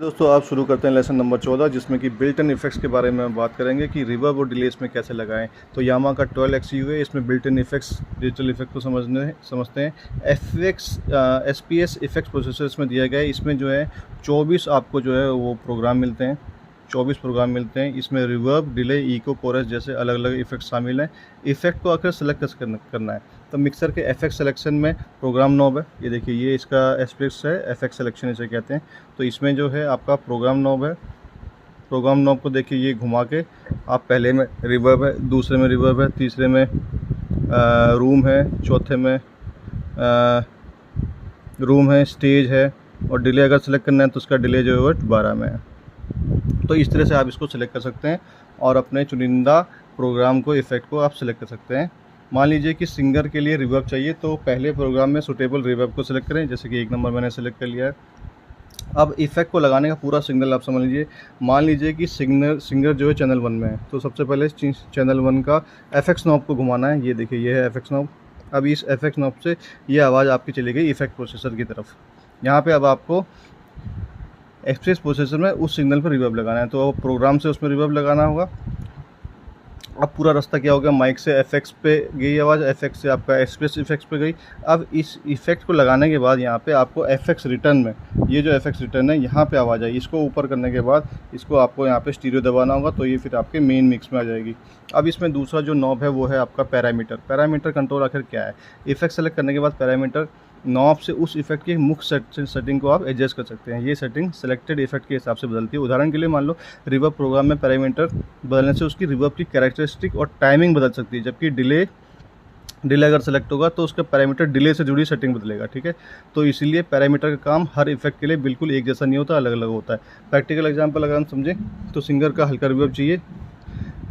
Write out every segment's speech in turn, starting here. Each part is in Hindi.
दोस्तों आप शुरू करते हैं लेसन नंबर 14 जिसमें कि बिल्ट इन इफेक्ट्स के बारे में बात करेंगे कि रिवर्ब और डिले इसमें कैसे लगाएं। तो यामा का 12XU है, इसमें built in effects digital effect को समझते हैं। SPS इफेक्ट्स प्रोसेसर इसमें दिया गया है। इसमें जो है 24 आपको जो है वो प्रोग्राम मिलते हैं, 24 प्रोग्राम मिलते हैं। इसमें रिवर्ब, डिले, इको, कोरस जैसे अलग अलग इफेक्ट शामिल हैं। इफेक्ट को आखिर सेलेक्ट कैसे करना है, तो मिक्सर के एफएक्स सिलेक्शन में प्रोग्राम नॉब है। ये देखिए, ये इसका एस्पेक्ट्स है, एफएक्स सिलेक्शन इसे कहते हैं। तो इसमें जो है आपका प्रोग्राम नॉब है। प्रोग्राम नॉब को देखिए, ये घुमा के आप पहले में रिवर्ब है, दूसरे में रिवर्ब है, तीसरे में रूम है, चौथे में रूम है, स्टेज है, और डिले अगर सेलेक्ट करना है तो उसका डिले जो है 12 में है। तो इस तरह से आप इसको सिलेक्ट कर सकते हैं और अपने चुनिंदा प्रोग्राम को, इफेक्ट को आप सिलेक्ट कर सकते हैं। मान लीजिए कि सिंगर के लिए रिवर्ब चाहिए, तो पहले प्रोग्राम में सूटेबल रिवर्ब को सिलेक्ट करें, जैसे कि 1 नंबर मैंने सेलेक्ट कर लिया है। अब इफेक्ट को लगाने का पूरा सिग्नल आप समझ लीजिए। मान लीजिए कि सिंगर जो है चैनल 1 में है, तो सबसे पहले चैनल 1 का एफएक्स नॉब को घुमाना है। ये देखिए, ये है एफएक्स नॉब। अब इस एफएक्स नॉब से ये आवाज़ आपकी चली गई इफेक्ट प्रोसेसर की तरफ। यहाँ पे अब आपको एक्सप्रेस प्रोसेसर में उस सिग्नल पर रिवर्ब लगाना है, तो प्रोग्राम से उसमें रिवर्ब लगाना होगा। अब पूरा रास्ता क्या हो गया, माइक से एफएक्स पे गई आवाज़, एफएक्स से आपका एक्सप्रेस इफेक्ट्स पे गई। अब इस इफेक्ट को लगाने के बाद यहाँ पे आपको एफएक्स रिटर्न में, ये जो एफएक्स रिटर्न है यहाँ पे आवाज़ आई, इसको ऊपर करने के बाद इसको आपको यहाँ पे स्टीरियो दबाना होगा, तो ये फिर आपके मेन मिक्स में आ जाएगी। अब इसमें दूसरा जो नॉब है वो है आपका पैरामीटर। पैरामीटर कंट्रोल आखिर क्या है, इफेक्ट सेलेक्ट करने के बाद पैरामीटर नॉब से उस इफेक्ट की मुख्य सेटिंग को आप एडजस्ट कर सकते हैं। ये सेटिंग सेलेक्टेड इफेक्ट के हिसाब से बदलती है। उदाहरण के लिए मान लो रिवर्ब प्रोग्राम में पैरामीटर बदलने से उसकी रिवर्ब की कैरेक्टरिस्टिक और टाइमिंग बदल सकती है, जबकि डिले अगर सेलेक्ट होगा तो उसका पैरामीटर डिले से जुड़ी सेटिंग बदलेगा। ठीक है, तो इसीलिए पैरामीटर का काम हर इफेक्ट के लिए बिल्कुल एक जैसा नहीं होता, अलग अलग होता है। प्रैक्टिकल एग्जाम्पल अगर हम समझें तो सिंगर का हल्का रिवर्ब चाहिए,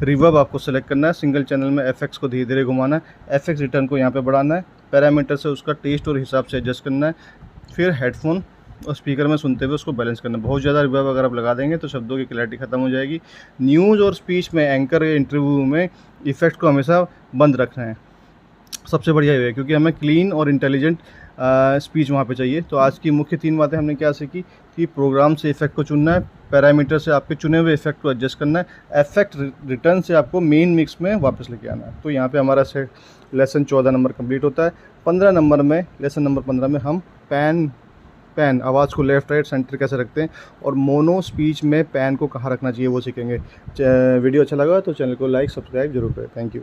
रिवर्ब आपको सेलेक्ट करना है, सिंगल चैनल में एफएक्स को धीरे धीरे घुमाना है, एफएक्स रिटर्न को यहाँ पे बढ़ाना है, पैरामीटर से उसका टेस्ट और हिसाब से एडजस्ट करना है, फिर हेडफोन और स्पीकर में सुनते हुए उसको बैलेंस करना है। बहुत ज़्यादा रिवर्ब अगर आप लगा देंगे तो शब्दों की क्लैरिटी ख़त्म हो जाएगी। न्यूज़ और स्पीच में, एंकर या इंटरव्यू में इफेक्ट को हमेशा बंद रखना है, सबसे बढ़िया ये है, क्योंकि हमें क्लीन और इंटेलिजेंट स्पीच वहाँ पे चाहिए। तो आज की मुख्य 3 बातें हमने क्या सीखी कि प्रोग्राम से इफेक्ट को चुनना है, पैरामीटर से आपके चुने हुए इफेक्ट को एडजस्ट करना है, इफेक्ट रिटर्न से आपको मेन मिक्स में वापस लेके आना है। तो यहाँ पे हमारा लेसन 14 नंबर कंप्लीट होता है। 15 नंबर में, लेसन नंबर 15 में हम पैन आवाज़ को लेफ़्ट राइट सेंटर कैसे रखते हैं और मोनो स्पीच में पैन को कहाँ रखना चाहिए वो सीखेंगे। वीडियो अच्छा लगा तो चैनल को लाइक सब्सक्राइब जरूर करें। Thank you.